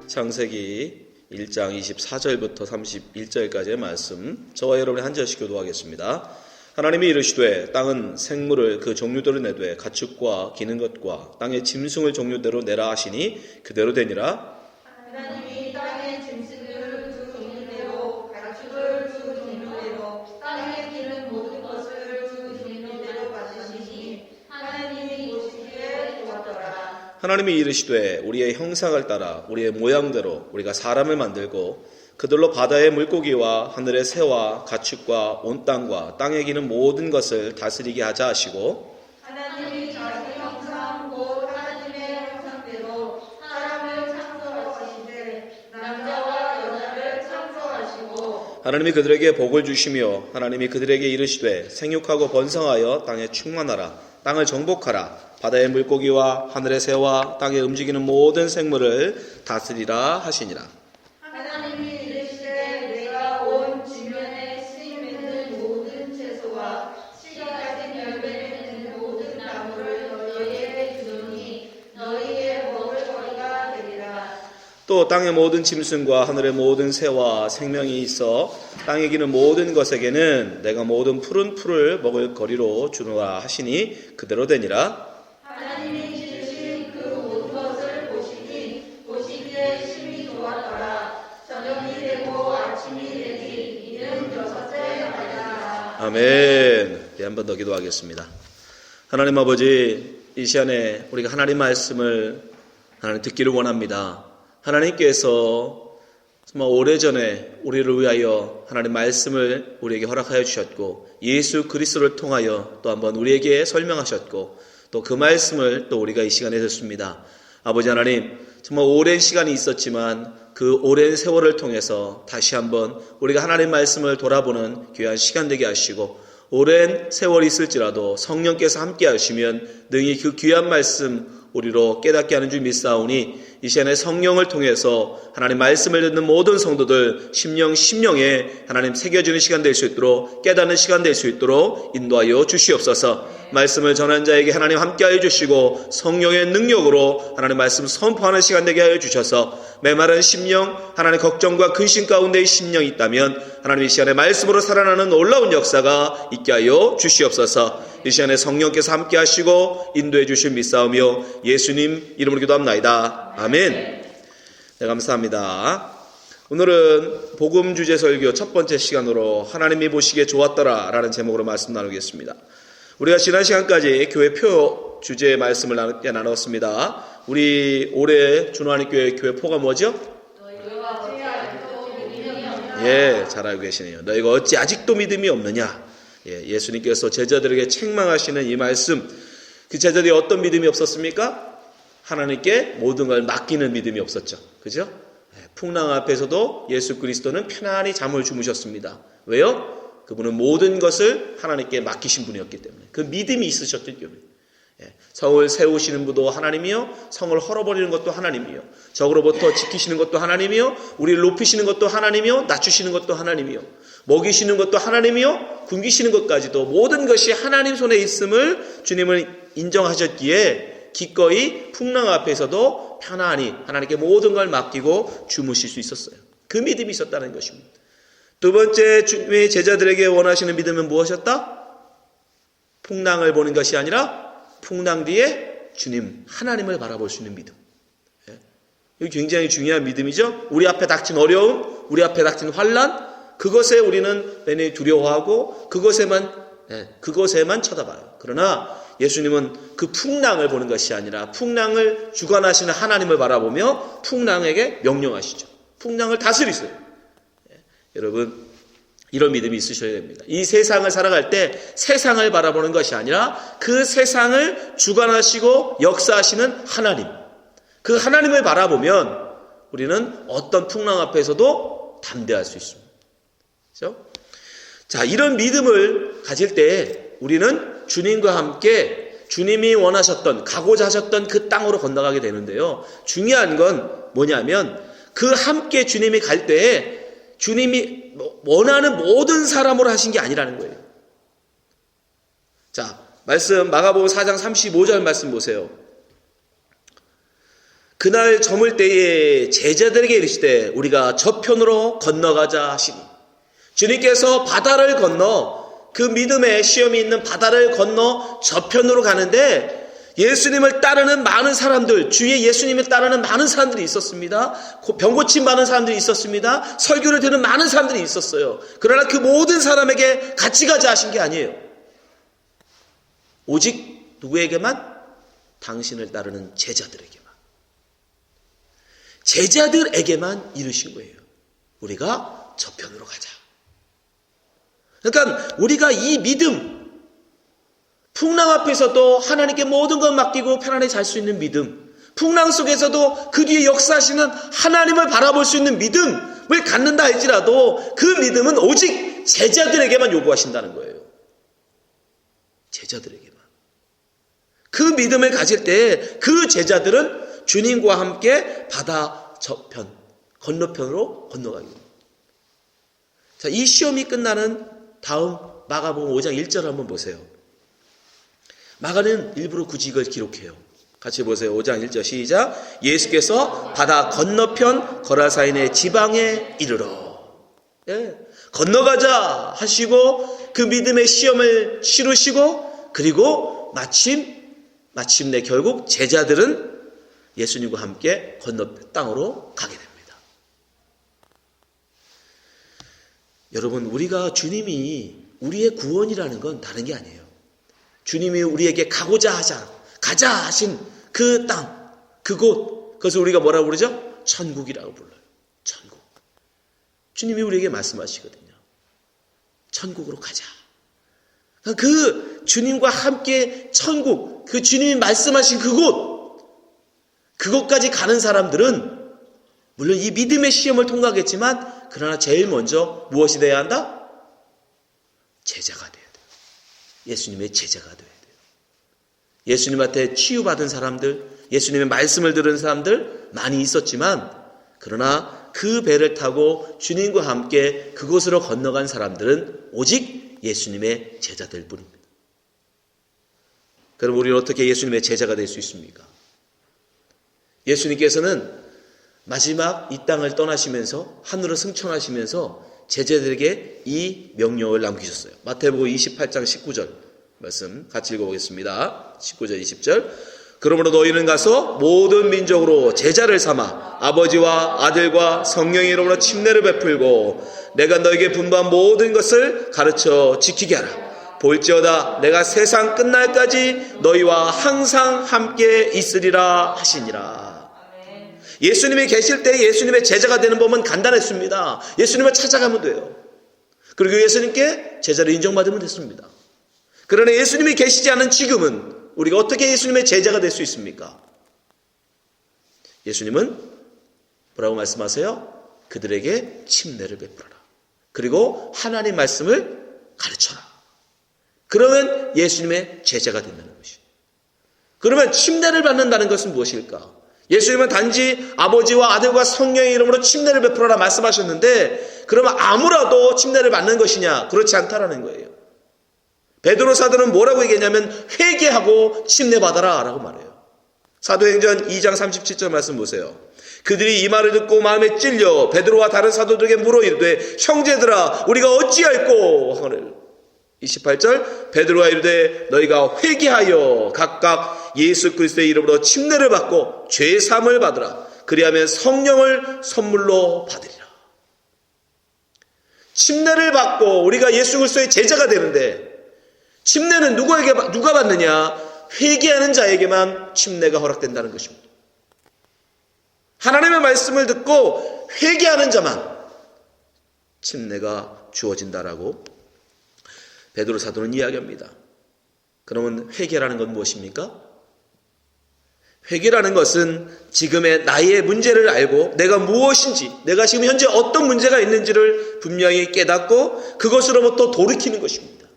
창세기 1장 24절부터 31절까지의 말씀, 저와 여러분이 한 절씩 교도하겠습니다. 하나님이 이르시되 땅은 생물을 그 종류대로 내되 가축과 기는 것과 땅의 짐승을 종류대로 내라 하시니 그대로 되니라. 하나님이 땅의 짐승을 그 종류대로 가축을 그 종류대로 땅에 기는 모든 것을 그 종류대로 만드시니 하나님이 보시기에 좋았더라. 하나님이 이르시되 우리의 형상을 따라 우리의 모양대로 우리가 사람을 만들고 그들로 바다의 물고기와 하늘의 새와 가축과 온 땅과 땅에 기는 모든 것을 다스리게 하자 하시고, 하나님이 자기 형상 곧 하나님의 형상대로 사람을 창조하시되 남자와 여자를 창조하시고 하나님이 그들에게 복을 주시며 하나님이 그들에게 이르시되 생육하고 번성하여 땅에 충만하라. 땅을 정복하라. 바다의 물고기와 하늘의 새와 땅에 움직이는 모든 생물을 다스리라 하시니라. 하나님이 이르시되 내가 온 지면에 씨 맺는 모든 채소와 씨 가진 열매 맺는 모든 나무를 너희에게 주노니 너희의 먹을 거리가 되리라. 또 땅의 모든 짐승과 하늘의 모든 새와 생명이 있어 땅에 기는 모든 것에게는 내가 모든 푸른 풀을 먹을 거리로 주노라 하시니 그대로 되니라. 하나님이 지으신 그 모든 것을 보시니 보시기에 심히 좋았더라. 저녁이 되고 아침이 되니 이는 여섯째 날이라. 아멘. 한 번 더 기도하겠습니다. 하나님 아버지, 이 시간에 우리가 하나님 말씀을 하나님 듣기를 원합니다. 하나님께서 정말 오래전에 우리를 위하여 하나님 말씀을 우리에게 허락하여 주셨고 예수 그리스도를 통하여 또 한번 우리에게 설명하셨고 또 그 말씀을 또 우리가 이 시간에 듣습니다. 아버지 하나님, 정말 오랜 시간이 있었지만 그 오랜 세월을 통해서 다시 한번 우리가 하나님 말씀을 돌아보는 귀한 시간 되게 하시고 오랜 세월이 있을지라도 성령께서 함께 하시면 능히 그 귀한 말씀 우리로 깨닫게 하는 줄 믿사오니 이 시간에 성령을 통해서 하나님 말씀을 듣는 모든 성도들 심령에 하나님 새겨주는 시간 될 수 있도록 깨닫는 시간 될 수 있도록 인도하여 주시옵소서. 말씀을 전한 자에게 하나님 함께하여 주시고 성령의 능력으로 하나님 말씀 선포하는 시간 되게 하여 주셔서 메마른 심령, 하나님의 걱정과 근심 가운데의 심령이 있다면 하나님 이 시간에 말씀으로 살아나는 놀라운 역사가 있게 하여 주시옵소서. 이 시간에 성령께서 함께 하시고 인도해 주실 믿사오며 예수님 이름으로 기도합나이다. 아멘. 네, 감사합니다. 오늘은 복음 주제 설교 첫 번째 시간으로 하나님이 보시기에 좋았더라 라는 제목으로 말씀 나누겠습니다. 우리가 지난 시간까지 교회 표 주제의 말씀을 나눴습니다. 우리 올해 준호하는 교회 표가 뭐죠? 예, 잘 알고 계시네요. 너희가 어찌 아직도 믿음이 없느냐? 예수님께서 제자들에게 책망하시는 이 말씀, 그 제자들이 어떤 믿음이 없었습니까? 하나님께 모든 걸 맡기는 믿음이 없었죠. 그죠? 풍랑 앞에서도 예수 그리스도는 편안히 잠을 주무셨습니다. 왜요? 그분은 모든 것을 하나님께 맡기신 분이었기 때문에 그 믿음이 있으셨기 때문에. 성을 세우시는 분도 하나님이요, 성을 헐어버리는 것도 하나님이요, 적으로부터 지키시는 것도 하나님이요, 우리를 높이시는 것도 하나님이요, 낮추시는 것도 하나님이요, 먹이시는 것도 하나님이요, 굶기시는 것까지도 모든 것이 하나님 손에 있음을 주님은 인정하셨기에 기꺼이 풍랑 앞에서도 편안히 하나님께 모든 걸 맡기고 주무실 수 있었어요. 그 믿음이 있었다는 것입니다. 두 번째, 주님의 제자들에게 원하시는 믿음은 무엇이었다? 풍랑을 보는 것이 아니라 풍랑 뒤에 주님, 하나님을 바라볼 수 있는 믿음. 이거 굉장히 중요한 믿음이죠. 우리 앞에 닥친 어려움, 우리 앞에 닥친 환난, 그것에 우리는 내내 두려워하고 그것에만 쳐다봐요. 그러나 예수님은 그 풍랑을 보는 것이 아니라 풍랑을 주관하시는 하나님을 바라보며 풍랑에게 명령하시죠. 풍랑을 다스리세요. 여러분, 이런 믿음이 있으셔야 됩니다. 이 세상을 살아갈 때 세상을 바라보는 것이 아니라 그 세상을 주관하시고 역사하시는 하나님, 그 하나님을 바라보면 우리는 어떤 풍랑 앞에서도 담대할 수 있습니다. 그렇죠? 자, 이런 믿음을 가질 때 우리는 주님과 함께 주님이 원하셨던, 가고자 하셨던 그 땅으로 건너가게 되는데요. 중요한 건 뭐냐면 그 함께 주님이 갈 때에 주님이 원하는 모든 사람으로 하신 게 아니라는 거예요. 자, 말씀 마가복음 4장 35절 말씀 보세요. 그날 저물 때에 제자들에게 이르시되 우리가 저편으로 건너가자 하시니, 주님께서 바다를 건너, 그 믿음의 시험이 있는 바다를 건너 저편으로 가는데 예수님을 따르는 많은 사람들, 주위에 예수님을 따르는 많은 사람들이 있었습니다. 병 고침 많은 사람들이 있었습니다. 설교를 듣는 많은 사람들이 있었어요. 그러나 그 모든 사람에게 같이 가자 하신 게 아니에요. 오직 누구에게만? 당신을 따르는 제자들에게만 이르신 거예요. 우리가 저편으로 가자. 그러니까 우리가 이 믿음, 풍랑 앞에서도 하나님께 모든 것 맡기고 편안히 잘 수 있는 믿음, 풍랑 속에서도 그 뒤에 역사하시는 하나님을 바라볼 수 있는 믿음을 갖는다 할지라도 그 믿음은 오직 제자들에게만 요구하신다는 거예요. 제자들에게만. 그 믿음을 가질 때 그 제자들은 주님과 함께 바다 저편, 건너편으로 건너가게 됩니다. 자, 이 시험이 끝나는 다음 마가복음 5장 1절 한번 보세요. 마가는 일부러 굳이 이걸 기록해요. 같이 보세요. 5장 1절 시작. 예수께서 바다 건너편 거라사인의 지방에 이르러. 예, 건너가자 하시고 그 믿음의 시험을 치르시고 그리고 마침내 결국 제자들은 예수님과 함께 건너편 땅으로 가게 됩니다. 여러분, 우리가 주님이 우리의 구원이라는 건 다른 게 아니에요. 주님이 우리에게 가자 하신 그 땅, 그곳, 그것을 우리가 뭐라고 부르죠? 천국이라고 불러요. 천국. 주님이 우리에게 말씀하시거든요. 천국으로 가자. 그 주님과 함께 천국, 그 주님이 말씀하신 그곳까지 가는 사람들은 물론 이 믿음의 시험을 통과하겠지만 그러나 제일 먼저 무엇이 돼야 한다? 제자가 돼야 돼요. 예수님의 제자가 돼야 돼요. 예수님한테 치유받은 사람들, 예수님의 말씀을 들은 사람들 많이 있었지만 그러나 그 배를 타고 주님과 함께 그곳으로 건너간 사람들은 오직 예수님의 제자들 뿐입니다. 그럼 우리는 어떻게 예수님의 제자가 될 수 있습니까? 예수님께서는 마지막 이 땅을 떠나시면서 하늘을 승천하시면서 제자들에게 이 명령을 남기셨어요. 마태복음 28장 19절 말씀 같이 읽어보겠습니다. 19절 20절. 그러므로 너희는 가서 모든 민족으로 제자를 삼아 아버지와 아들과 성령의 이름으로 침례를 베풀고 내가 너에게 분부한 모든 것을 가르쳐 지키게 하라. 볼지어다 내가 세상 끝날까지 너희와 항상 함께 있으리라 하시니라. 예수님이 계실 때 예수님의 제자가 되는 법은 간단했습니다. 예수님을 찾아가면 돼요. 그리고 예수님께 제자를 인정받으면 됐습니다. 그러나 예수님이 계시지 않은 지금은 우리가 어떻게 예수님의 제자가 될 수 있습니까? 예수님은 뭐라고 말씀하세요? 그들에게 침례를 베풀어라. 그리고 하나님 말씀을 가르쳐라. 그러면 예수님의 제자가 된다는 것이에요. 그러면 침례를 받는다는 것은 무엇일까? 예수님은 단지 아버지와 아들과 성령의 이름으로 침례를 베풀어라 말씀하셨는데 그러면 아무라도 침례를 받는 것이냐? 그렇지 않다라는 거예요. 베드로 사도는 뭐라고 얘기했냐면 회개하고 침례 받아라 라고 말해요. 사도행전 2장 37절 말씀 보세요. 그들이 이 말을 듣고 마음에 찔려 베드로와 다른 사도들에게 물어 이르되 형제들아 우리가 어찌할꼬 하거늘. 28절 베드로가 이르되 너희가 회개하여 각각 예수 그리스도의 이름으로 침례를 받고 죄 사함을 받으라. 그리하면 성령을 선물로 받으리라. 침례를 받고 우리가 예수 그리스도의 제자가 되는데 침례는 누가 받느냐? 회개하는 자에게만 침례가 허락된다는 것입니다. 하나님의 말씀을 듣고 회개하는 자만 침례가 주어진다라고 베드로 사도는 이야기합니다. 그러면 회개라는 건 무엇입니까? 회개라는 것은 지금의 나의 문제를 알고 내가 무엇인지, 내가 지금 현재 어떤 문제가 있는지를 분명히 깨닫고 그것으로부터 돌이키는 것입니다.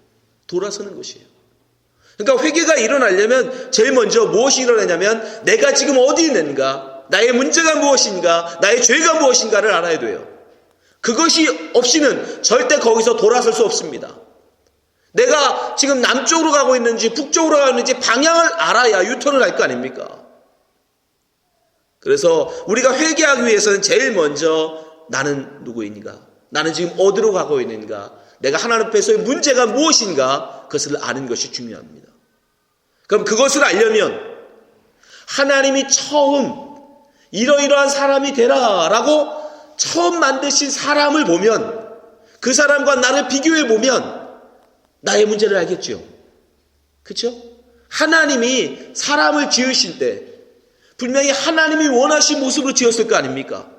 돌아서는 것이에요. 그러니까 회개가 일어나려면 제일 먼저 무엇이 일어나냐면 내가 지금 어디 있는가, 나의 문제가 무엇인가, 나의 죄가 무엇인가를 알아야 돼요. 그것이 없이는 절대 거기서 돌아설 수 없습니다. 내가 지금 남쪽으로 가고 있는지 북쪽으로 가고 있는지 방향을 알아야 유턴을 할 거 아닙니까? 그래서 우리가 회개하기 위해서는 제일 먼저 나는 누구인가? 나는 지금 어디로 가고 있는가? 내가 하나님 앞에서의 문제가 무엇인가? 그것을 아는 것이 중요합니다. 그럼 그것을 알려면 하나님이 처음 이러이러한 사람이 되라라고 처음 만드신 사람을 보면 그 사람과 나를 비교해 보면 나의 문제를 알겠죠. 그렇죠? 하나님이 사람을 지으실 때 분명히 하나님이 원하신 모습으로 지었을 거 아닙니까?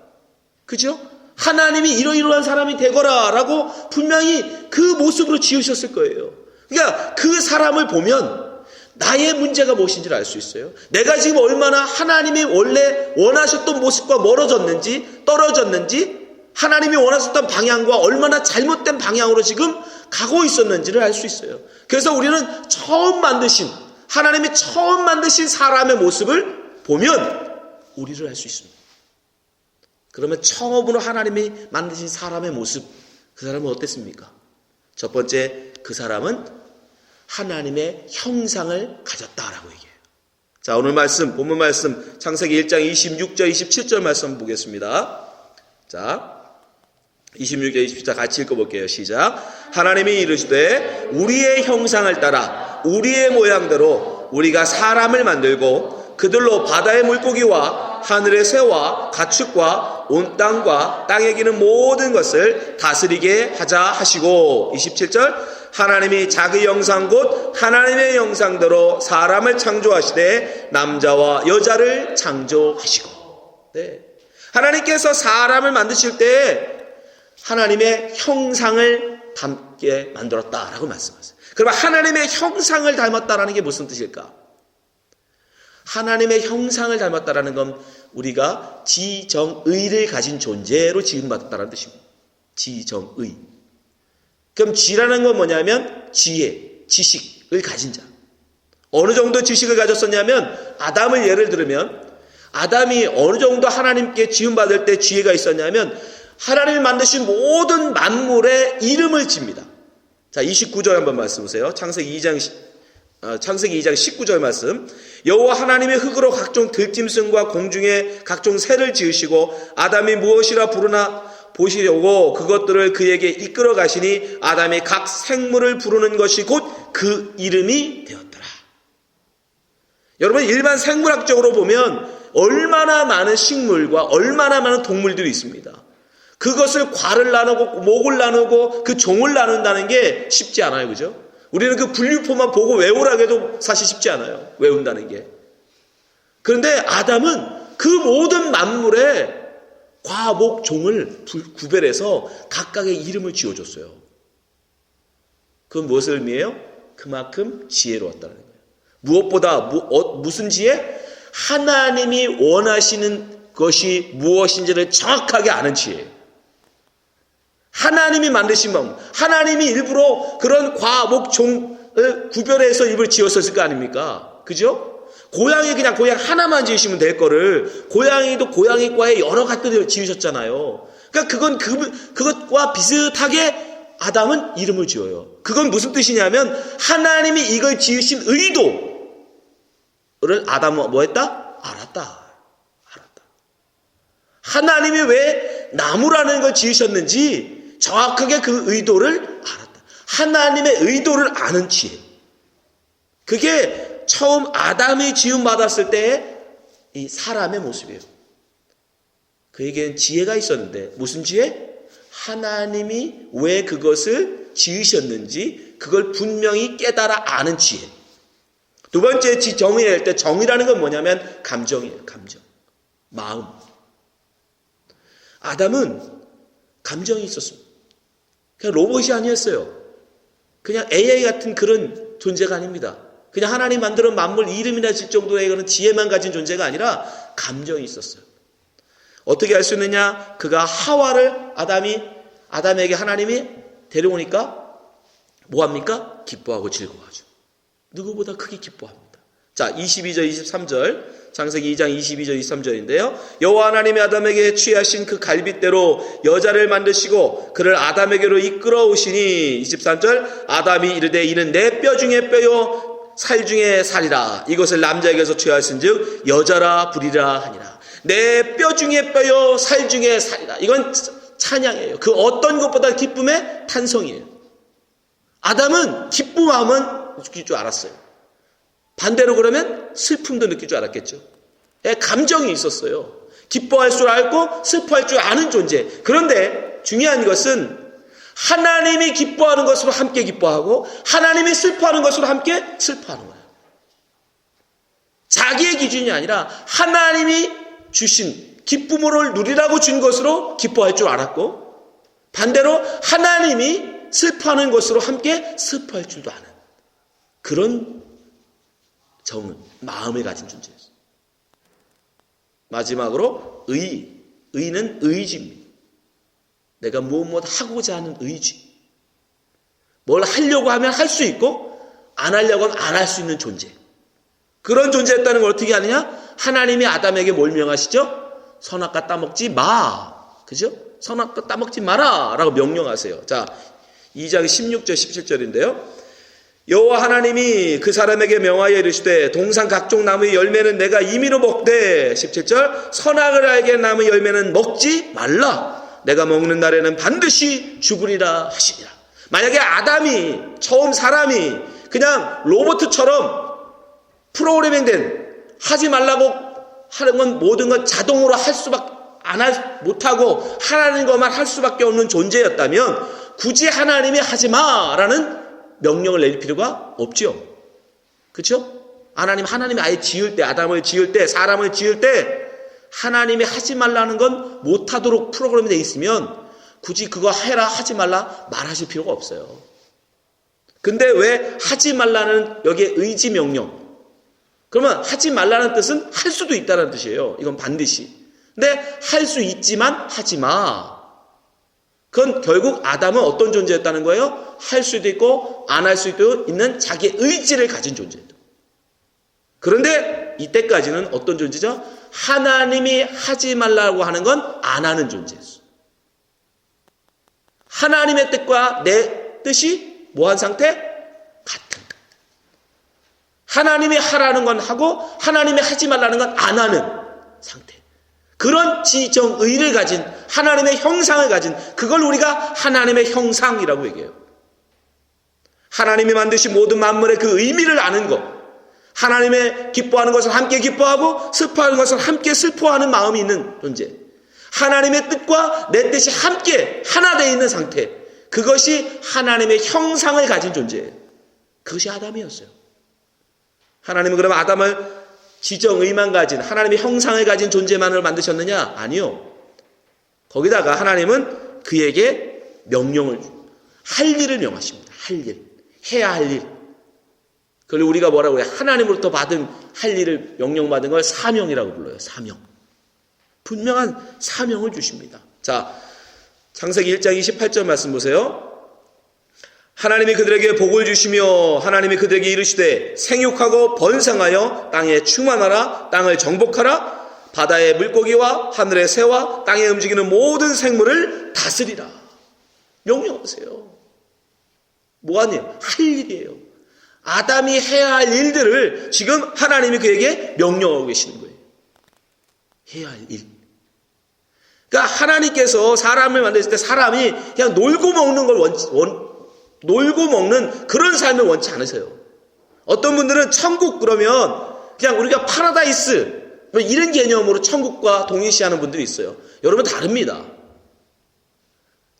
그죠? 하나님이 이러이러한 사람이 되거라라고 분명히 그 모습으로 지으셨을 거예요. 그러니까 그 사람을 보면 나의 문제가 무엇인지를 알 수 있어요. 내가 지금 얼마나 하나님이 원래 원하셨던 모습과 멀어졌는지, 떨어졌는지, 하나님이 원하셨던 방향과 얼마나 잘못된 방향으로 지금 가고 있었는지를 알 수 있어요. 그래서 우리는 하나님이 처음 만드신 사람의 모습을 보면 우리를 알 수 있습니다. 그러면 처음으로 하나님이 만드신 사람의 모습, 그 사람은 어땠습니까? 첫 번째, 그 사람은 하나님의 형상을 가졌다라고 얘기해요. 자, 오늘 본문 말씀 창세기 1장 26절 27절 말씀 보겠습니다. 자, 26절 27절 같이 읽어볼게요. 시작. 하나님이 이르시되 우리의 형상을 따라 우리의 모양대로 우리가 사람을 만들고 그들로 바다의 물고기와 하늘의 새와 가축과 온 땅과 땅에 기는 모든 것을 다스리게 하자 하시고, 27절 하나님이 자기 형상 곧 하나님의 형상대로 사람을 창조하시되 남자와 여자를 창조하시고. 네. 하나님께서 사람을 만드실 때 하나님의 형상을 닮게 만들었다라고 말씀하세요. 그러면 하나님의 형상을 닮았다라는 게 무슨 뜻일까? 하나님의 형상을 닮았다라는 건 우리가 지정의를 가진 존재로 지음받았다는 뜻입니다. 지정의. 그럼 지라는 건 뭐냐면 지혜, 지식을 가진 자. 어느 정도 지식을 가졌었냐면 아담을 예를 들면 아담이 어느 정도 하나님께 지음받을 때 지혜가 있었냐면 하나님이 만드신 모든 만물의 이름을 집니다. 자, 29절 한번 말씀 보세요. 창세기 2장 19절 말씀. 여호와 하나님이 흙으로 각종 들짐승과 공중의 각종 새를 지으시고 아담이 무엇이라 부르나 보시려고 그것들을 그에게 이끌어 가시니 아담이 각 생물을 부르는 것이 곧 그 이름이 되었더라. 여러분, 일반 생물학적으로 보면 얼마나 많은 식물과 얼마나 많은 동물들이 있습니다. 그것을 과를 나누고 목을 나누고 그 종을 나눈다는 게 쉽지 않아요. 그죠? 우리는 그 분류표만 보고 외우라고 해도 사실 쉽지 않아요. 외운다는 게. 그런데 아담은 그 모든 만물의 과, 목, 종을 구별해서 각각의 이름을 지어줬어요. 그건 무엇을 의미해요? 그만큼 지혜로웠다는 거예요. 무엇보다 무슨 지혜? 하나님이 원하시는 것이 무엇인지를 정확하게 아는 지혜예요. 하나님이 만드신 방, 하나님이 일부러 그런 과, 목, 종을 구별해서 입을 지었었을 거 아닙니까? 그죠? 고양이 그냥 고양이 하나만 지으시면 될 거를 고양이도 고양이과에 여러 가지를 지으셨잖아요. 그러니까 그것과 비슷하게 아담은 이름을 지어요. 그건 무슨 뜻이냐면 하나님이 이걸 지으신 의도를 아담은 뭐 했다? 알았다. 하나님이 왜 나무라는 걸 지으셨는지 정확하게 그 의도를 알았다. 하나님의 의도를 아는 지혜. 그게 처음 아담이 지음받았을 때의 이 사람의 모습이에요. 그에게는 지혜가 있었는데 무슨 지혜? 하나님이 왜 그것을 지으셨는지 그걸 분명히 깨달아 아는 지혜. 두 번째 정의할 때 정의라는 건 뭐냐면 감정이에요. 감정. 마음. 아담은 감정이 있었습니다. 그냥 로봇이 아니었어요. 그냥 AI 같은 그런 존재가 아닙니다. 그냥 하나님 만드는 만물 이름이나 질 정도의 그런 지혜만 가진 존재가 아니라 감정이 있었어요. 어떻게 알 수 있느냐? 그가 하와를 아담에게 하나님이 데려오니까 뭐합니까? 기뻐하고 즐거워하죠. 누구보다 크게 기뻐합니다. 자, 22절 23절 창세기 2장 22절 23절인데요. 여호와 하나님이 아담에게 취하신 그 갈빗대로 여자를 만드시고 그를 아담에게로 이끌어 오시니 23절 아담이 이르되 이는 내 뼈 중에 뼈요 살 중에 살이라 이것을 남자에게서 취하신즉 여자라 부리라 하니라. 내 뼈 중에 뼈요 살 중에 살이라. 이건 찬양이에요. 그 어떤 것보다 기쁨의 탄성이에요. 아담은 기쁨하면 느낄 줄 알았어요. 반대로 그러면 슬픔도 느낄 줄 알았겠죠. 감정이 있었어요. 기뻐할 줄 알고 슬퍼할 줄 아는 존재. 그런데 중요한 것은 하나님이 기뻐하는 것으로 함께 기뻐하고 하나님이 슬퍼하는 것으로 함께 슬퍼하는 거예요. 자기의 기준이 아니라 하나님이 주신 기쁨을 누리라고 준 것으로 기뻐할 줄 알았고, 반대로 하나님이 슬퍼하는 것으로 함께 슬퍼할 줄도 아는 그런 정은 마음을 가진 존재였어요. 마지막으로 의는 의지입니다. 내가 무엇 하고자 하는 의지. 뭘 하려고 하면 할 수 있고 안 하려고 하면 안 할 수 있는 존재. 그런 존재였다는 걸 어떻게 아느냐? 하나님이 아담에게 뭘 명하시죠? 선악과 따먹지 마. 그죠? 선악과 따먹지 마라 라고 명령하세요. 자, 2장 16절 17절인데요. 여호와 하나님이 그 사람에게 명하여 이르시되 동산 각종 나무의 열매는 내가 임의로 먹되 17절 선악을 알게 하는 나무의 열매는 먹지 말라. 내가 먹는 날에는 반드시 죽으리라 하시니라. 만약에 아담이 처음 사람이 그냥 로봇처럼 프로그래밍된 하지 말라고 하는 건 모든 건 자동으로 할 수밖에 못하고 하라는 것만 할 수밖에 없는 존재였다면 굳이 하나님이 하지 마라는 명령을 내릴 필요가 없죠. 그렇죠? 하나님이 아예 지을 때, 아담을 지을 때, 사람을 지을 때 하나님이 하지 말라는 건 못하도록 프로그램이 되어 있으면 굳이 그거 해라 하지 말라 말하실 필요가 없어요. 근데 왜 하지 말라는 여기에 의지 명령. 그러면 하지 말라는 뜻은 할 수도 있다는 뜻이에요. 이건 반드시. 근데 할 수 있지만 하지 마. 그건 결국 아담은 어떤 존재였다는 거예요? 할 수도 있고 안 할 수도 있는 자기의 의지를 가진 존재예요. 그런데 이때까지는 어떤 존재죠? 하나님이 하지 말라고 하는 건 안 하는 존재였어요. 하나님의 뜻과 내 뜻이 뭐한 상태? 같은. 하나님이 하라는 건 하고 하나님이 하지 말라는 건 안 하는 상태. 그런 지정의를 가진 하나님의 형상을 가진 그걸 우리가 하나님의 형상이라고 얘기해요. 하나님이 만드신 모든 만물의 그 의미를 아는 것. 하나님의 기뻐하는 것을 함께 기뻐하고 슬퍼하는 것을 함께 슬퍼하는 마음이 있는 존재. 하나님의 뜻과 내 뜻이 함께 하나 되어 있는 상태. 그것이 하나님의 형상을 가진 존재예요. 그것이 아담이었어요. 하나님은 그럼 아담을 지정의만 가진 하나님의 형상을 가진 존재만을 만드셨느냐? 아니요. 거기다가 하나님은 그에게 명령을 할 일을 명하십니다. 할 일. 해야 할 일. 그걸 우리가 뭐라고 해요? 하나님으로부터 받은 할 일을 명령받은 걸 사명이라고 불러요. 사명. 분명한 사명을 주십니다. 자, 창세기 1장 28절 말씀 보세요. 하나님이 그들에게 복을 주시며 하나님이 그들에게 이르시되 생육하고 번성하여 땅에 충만하라. 땅을 정복하라. 바다의 물고기와 하늘의 새와 땅에 움직이는 모든 생물을 다스리라. 명령하세요. 뭐하냐? 할 일이에요. 아담이 해야 할 일들을 지금 하나님이 그에게 명령하고 계시는 거예요. 해야 할 일. 그러니까 하나님께서 사람을 만드실 때 사람이 그냥 놀고 먹는 걸 놀고 먹는 그런 삶을 원치 않으세요. 어떤 분들은 천국 그러면 그냥 우리가 파라다이스 뭐 이런 개념으로 천국과 동일시하는 분들이 있어요. 여러분 다릅니다.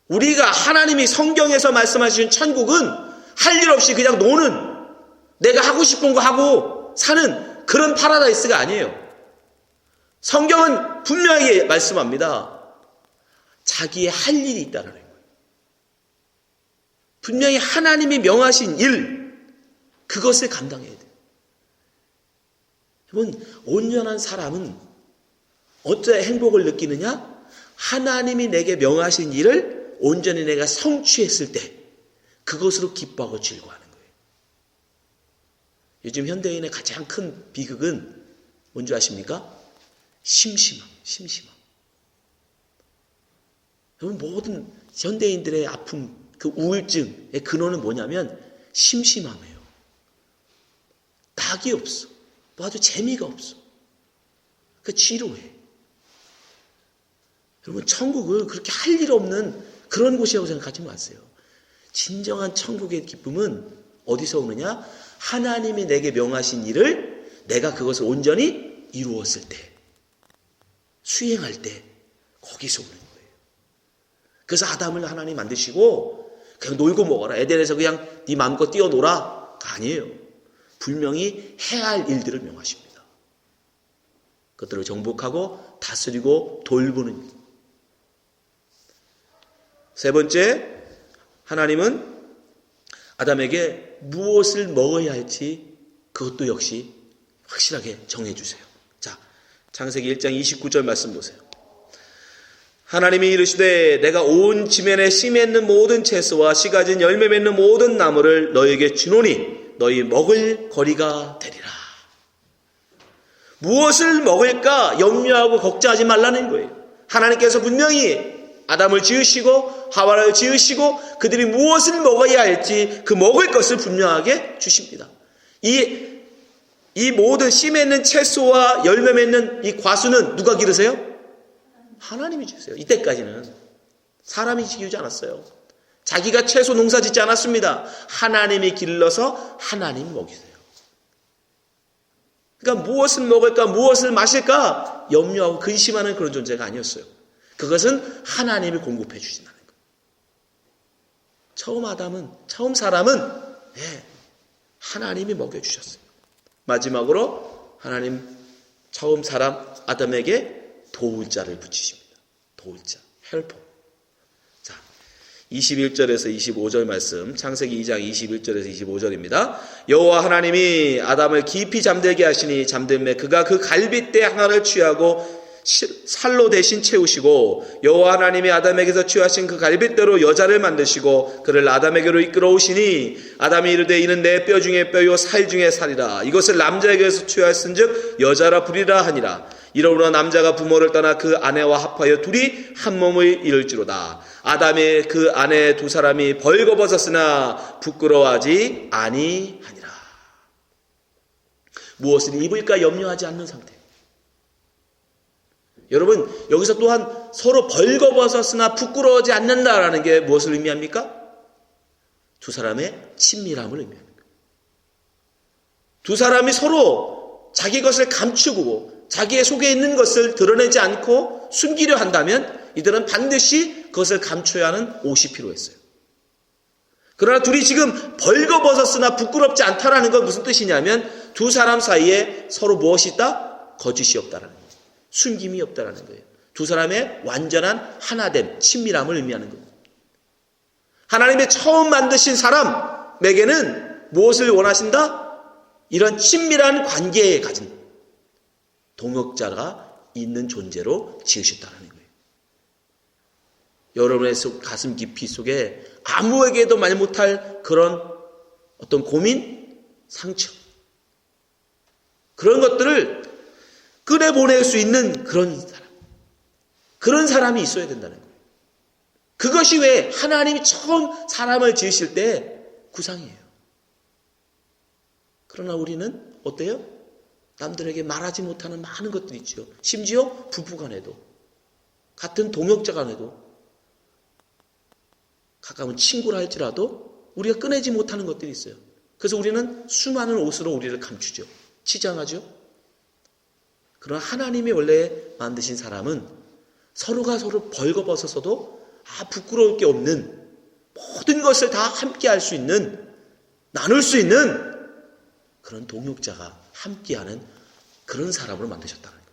우리가 하나님이 성경에서 말씀하신 천국은 할 일 없이 그냥 노는 내가 하고 싶은 거 하고 사는 그런 파라다이스가 아니에요. 성경은 분명하게 말씀합니다. 자기의 할 일이 있다는 거예요. 분명히 하나님이 명하신 일, 그것을 감당해야 돼요. 여러분, 온전한 사람은 어떤 행복을 느끼느냐? 하나님이 내게 명하신 일을 온전히 내가 성취했을 때 그것으로 기뻐하고 즐거워하는 거예요. 요즘 현대인의 가장 큰 비극은 뭔지 아십니까? 심심함. 여러분, 모든 현대인들의 아픔, 그 우울증의 근원은 뭐냐면 심심함이에요. 낙이 없어. 봐도 재미가 없어. 그 지루해. 여러분, 천국을 그렇게 할 일 없는 그런 곳이라고 생각하지 마세요. 진정한 천국의 기쁨은 어디서 오느냐? 하나님이 내게 명하신 일을 내가 그것을 온전히 이루었을 때, 수행할 때, 거기서 오는 거예요. 그래서 아담을 하나님 만드시고 그냥 놀고 먹어라, 에덴에서 그냥 네 마음껏 뛰어놀아, 아니에요. 분명히 해야 할 일들을 명하십니다. 그것들을 정복하고 다스리고 돌보는 일. 세 번째, 하나님은 아담에게 무엇을 먹어야 할지 그것도 역시 확실하게 정해주세요. 자, 창세기 1장 29절 말씀 보세요. 하나님이 이르시되 내가 온 지면에 씨 맺는 모든 채소와 씨 가진 열매 맺는 모든 나무를 너희에게 주노니 너희 먹을 거리가 되리라. 무엇을 먹을까 염려하고 걱정하지 말라는 거예요. 하나님께서 분명히 아담을 지으시고 하와를 지으시고 그들이 무엇을 먹어야 할지 그 먹을 것을 분명하게 주십니다. 이 모든 씨 맺는 채소와 열매 맺는 이 과수는 누가 기르세요? 하나님이 주세요. 이때까지는 사람이 기르지 않았어요. 자기가 채소 농사 짓지 않았습니다. 하나님이 길러서 하나님이 먹이세요. 그러니까 무엇을 먹을까, 무엇을 마실까 염려하고 근심하는 그런 존재가 아니었어요. 그것은 하나님이 공급해 주신다는 거예요. 처음 사람은 하나님이 먹여주셨어요. 마지막으로 하나님 처음 사람 아담에게 도울 자를 붙이십니다. 도울 자, 헬퍼. 자, 21절에서 25절 말씀, 창세기 2장 21절에서 25절입니다. 여호와 하나님이 아담을 깊이 잠들게 하시니 잠들매 그가 그 갈빗대 하나를 취하고 살로 대신 채우시고 여호와 하나님이 아담에게서 취하신 그 갈빗대로 여자를 만드시고 그를 아담에게로 이끌어 오시니 아담이 이르되 이는 내 뼈 중에 뼈요 살 중에 살이라. 이것을 남자에게서 취하였은즉 여자라 부리라 하니라. 이러므로 남자가 부모를 떠나 그 아내와 합하여 둘이 한 몸을 이룰지로다. 아담의 그 아내 두 사람이 벌거벗었으나 부끄러워하지 아니하니라. 무엇을 입을까 염려하지 않는 상태. 여러분, 여기서 또한 서로 벌거벗었으나 부끄러워하지 않는다라는 게 무엇을 의미합니까? 두 사람의 친밀함을 의미합니다. 두 사람이 서로 자기 것을 감추고 자기의 속에 있는 것을 드러내지 않고 숨기려 한다면 이들은 반드시 그것을 감춰야 하는 옷이 필요했어요. 그러나 둘이 지금 벌거벗었으나 부끄럽지 않다라는 건 무슨 뜻이냐면 두 사람 사이에 서로 무엇이 있다? 거짓이 없다라는 거예요. 숨김이 없다라는 거예요. 두 사람의 완전한 하나됨, 친밀함을 의미하는 겁니다. 하나님의 처음 만드신 사람에게는 무엇을 원하신다? 이런 친밀한 관계에 가진 동역자가 있는 존재로 지으셨다는 거예요. 여러분의 가슴 깊이 속에 아무에게도 말 못할 그런 어떤 고민, 상처, 그런 것들을 꺼내보낼 수 있는 그런 사람이 있어야 된다는 거예요. 그것이 왜 하나님이 처음 사람을 지으실 때 구상이에요. 그러나 우리는 어때요? 남들에게 말하지 못하는 많은 것들이 있죠. 심지어 부부간에도, 같은 동역자 간에도, 가까운 친구라 할지라도 우리가 꺼내지 못하는 것들이 있어요. 그래서 우리는 수많은 옷으로 우리를 감추죠. 치장하죠. 그러나 하나님이 원래 만드신 사람은 서로가 서로 벌거벗어서도 부끄러울 게 없는 모든 것을 다 함께 할 수 있는, 나눌 수 있는 그런 동역자가 함께하는 그런 사람으로 만드셨다는 거예요.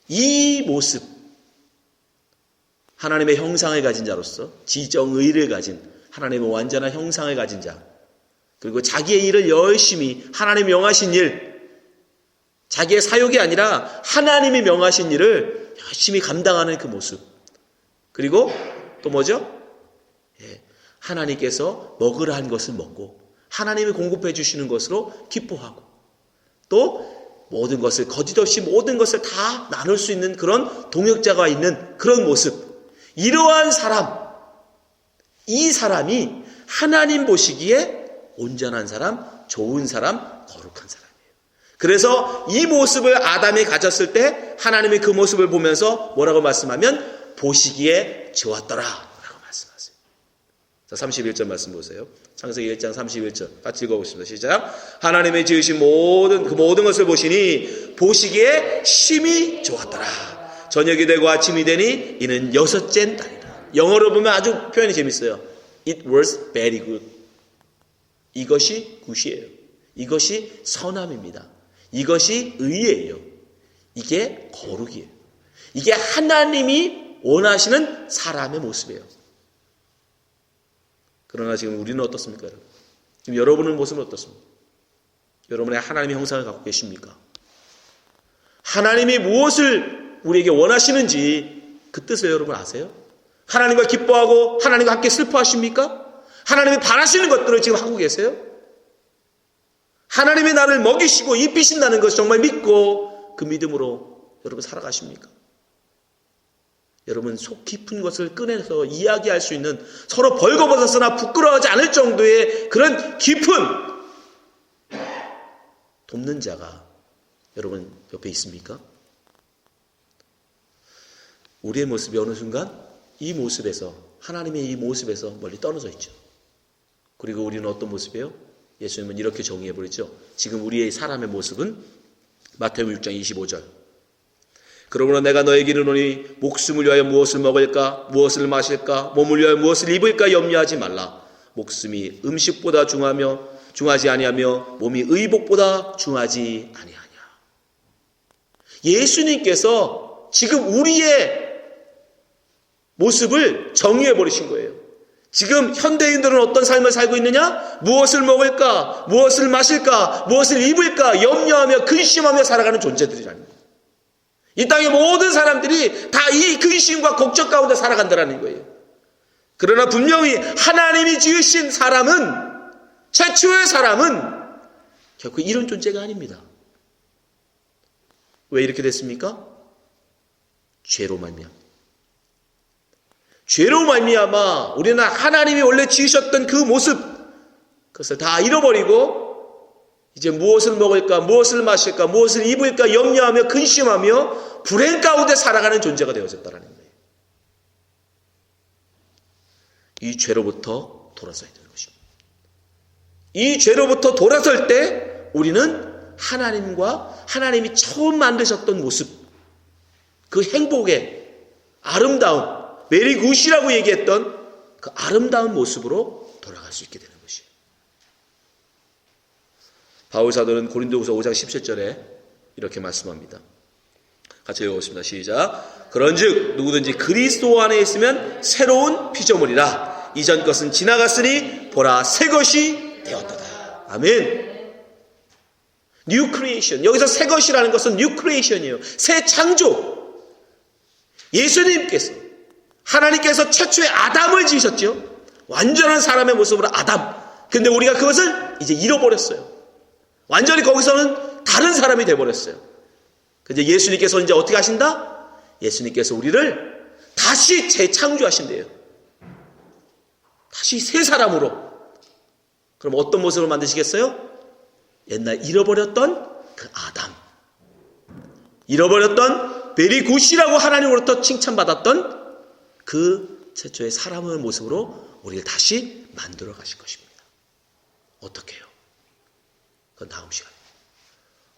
이 모습, 하나님의 형상을 가진 자로서 지정의를 가진 하나님의 완전한 형상을 가진 자, 그리고 자기의 일을 열심히 하나님이 명하신 일, 자기의 사역이 아니라 하나님이 명하신 일을 열심히 감당하는 그 모습, 그리고 또 뭐죠? 하나님께서 먹으라 한 것을 먹고 하나님이 공급해 주시는 것으로 기뻐하고 또 모든 것을 거짓없이 모든 것을 다 나눌 수 있는 그런 동역자가 있는 그런 모습, 이러한 사람, 이 사람이 하나님 보시기에 온전한 사람, 좋은 사람, 거룩한 사람이에요. 그래서 이 모습을 아담이 가졌을 때 하나님이 그 모습을 보면서 뭐라고 말씀하면 보시기에 좋았더라 라고 말씀하세요. 자, 31절 말씀 보세요. 창세기 1장 31절 같이 읽어보겠습니다. 시작. 하나님의 지으신 모든 것을 보시니 보시기에 심히 좋았더라. 저녁이 되고 아침이 되니 이는 여섯째 달이라. 영어로 보면 아주 표현이 재밌어요. It was very good. 이것이 굿이에요. 이것이 선함입니다. 이것이 의예요. 이게 거룩이에요. 이게 하나님이 원하시는 사람의 모습이에요. 그러나 지금 우리는 어떻습니까, 여러분? 지금 여러분의 모습은 어떻습니까? 여러분의 하나님의 형상을 갖고 계십니까? 하나님이 무엇을 우리에게 원하시는지 그 뜻을 여러분 아세요? 하나님과 기뻐하고 하나님과 함께 슬퍼하십니까? 하나님이 바라시는 것들을 지금 하고 계세요? 하나님이 나를 먹이시고 입히신다는 것을 정말 믿고 그 믿음으로 여러분 살아가십니까? 여러분 속 깊은 것을 꺼내서 이야기할 수 있는 서로 벌거벗었으나 부끄러워하지 않을 정도의 그런 깊은 돕는 자가 여러분 옆에 있습니까? 우리의 모습이 어느 순간 이 모습에서 하나님의 이 모습에서 멀리 떨어져 있죠. 그리고 우리는 어떤 모습이에요? 예수님은 이렇게 정의해버리죠. 지금 우리의 사람의 모습은 마태복음 6장 25절. 그러므로 내가 너에게 이르노니 목숨을 위하여 무엇을 먹을까 무엇을 마실까 몸을 위하여 무엇을 입을까 염려하지 말라. 목숨이 음식보다 중하지 아니하며 몸이 의복보다 중하지 아니하냐. 예수님께서 지금 우리의 모습을 정의해버리신 거예요. 지금 현대인들은 어떤 삶을 살고 있느냐? 무엇을 먹을까? 무엇을 마실까? 무엇을 입을까? 염려하며 근심하며 살아가는 존재들이라는 거예요. 이 땅의 모든 사람들이 다 이 근심과 걱정 가운데 살아간다는 거예요. 그러나 분명히 하나님이 지으신 사람은, 최초의 사람은 결코 이런 존재가 아닙니다. 왜 이렇게 됐습니까? 죄로 말미암아. 죄로 말미암아 우리는 하나님이 원래 지으셨던 그 모습, 그것을 다 잃어버리고 이제 무엇을 먹을까, 무엇을 마실까, 무엇을 입을까 염려하며 근심하며 불행 가운데 살아가는 존재가 되어졌다는 거예요. 이 죄로부터 돌아서야 되는 것입니다. 이 죄로부터 돌아설 때 우리는 하나님과 하나님이 처음 만드셨던 모습, 그 행복의 아름다움, 메리 굿이라고 얘기했던 그 아름다운 모습으로 돌아갈 수 있게 되는 것이에요. 바울 사도는 고린도후서 5장 17절에 이렇게 말씀합니다. 같이 읽어보겠습니다. 시작. 그런즉 누구든지 그리스도 안에 있으면 새로운 피조물이라. 이전 것은 지나갔으니 보라 새 것이 되었도다. 아멘. New creation. 여기서 새 것이라는 것은 new creation이에요. 새 창조. 예수님께서 하나님께서 최초의 아담을 지으셨죠. 완전한 사람의 모습으로 아담. 근데 우리가 그것을 이제 잃어버렸어요. 완전히 거기서는 다른 사람이 되어버렸어요. 근데 예수님께서 이제 어떻게 하신다? 예수님께서 우리를 다시 재창조하신대요. 다시 새 사람으로. 그럼 어떤 모습으로 만드시겠어요? 옛날 잃어버렸던 그 아담. 잃어버렸던 베리 굿이라고 하나님으로부터 칭찬받았던 그 최초의 사람의 모습으로 우리를 다시 만들어 가실 것입니다. 어떻게 해요? 그건 다음 시간에.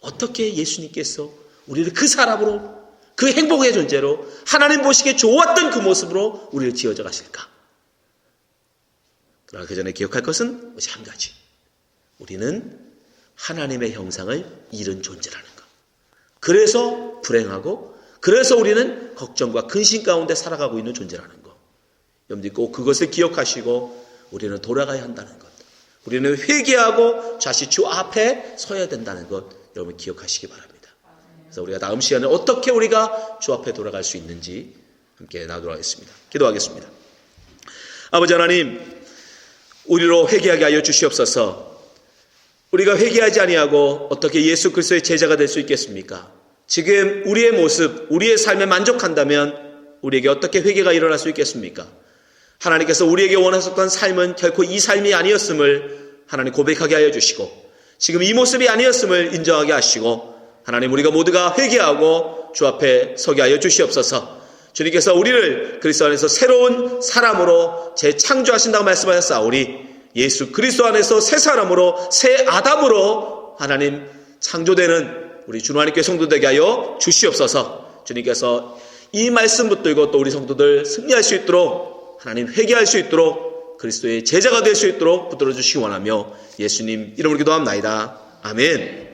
어떻게 예수님께서 우리를 그 사람으로, 그 행복의 존재로, 하나님 보시기에 좋았던 그 모습으로 우리를 지어져 가실까? 그러나 그 전에 기억할 것은 오직 한 가지. 우리는 하나님의 형상을 잃은 존재라는 것. 그래서 불행하고, 그래서 우리는 걱정과 근심 가운데 살아가고 있는 존재라는 것. 여러분들이 꼭 그것을 기억하시고 우리는 돌아가야 한다는 것. 우리는 회개하고 다시 주 앞에 서야 된다는 것. 여러분 기억하시기 바랍니다. 그래서 우리가 다음 시간에 어떻게 우리가 주 앞에 돌아갈 수 있는지 함께 나누도록 하겠습니다. 기도하겠습니다. 아버지 하나님, 우리로 회개하게 하여 주시옵소서. 우리가 회개하지 아니하고 어떻게 예수 그리스도의 제자가 될 수 있겠습니까? 지금 우리의 모습, 우리의 삶에 만족한다면 우리에게 어떻게 회개가 일어날 수 있겠습니까? 하나님께서 우리에게 원하셨던 삶은 결코 이 삶이 아니었음을 하나님 고백하게 하여 주시고, 지금 이 모습이 아니었음을 인정하게 하시고 하나님 우리가 모두가 회개하고 주 앞에 서게 하여 주시옵소서. 주님께서 우리를 그리스도 안에서 새로운 사람으로 재창조하신다고 말씀하셨사오니 예수 그리스도 안에서 새 사람으로 새 아담으로 하나님 창조되는 우리 주 하나님께 성도되게 하여 주시옵소서. 주님께서 이 말씀 붙들고 또 우리 성도들 승리할 수 있도록 하나님 회개할 수 있도록 그리스도의 제자가 될 수 있도록 붙들어 주시기 원하며 예수님 이름으로 기도합나이다. 아멘.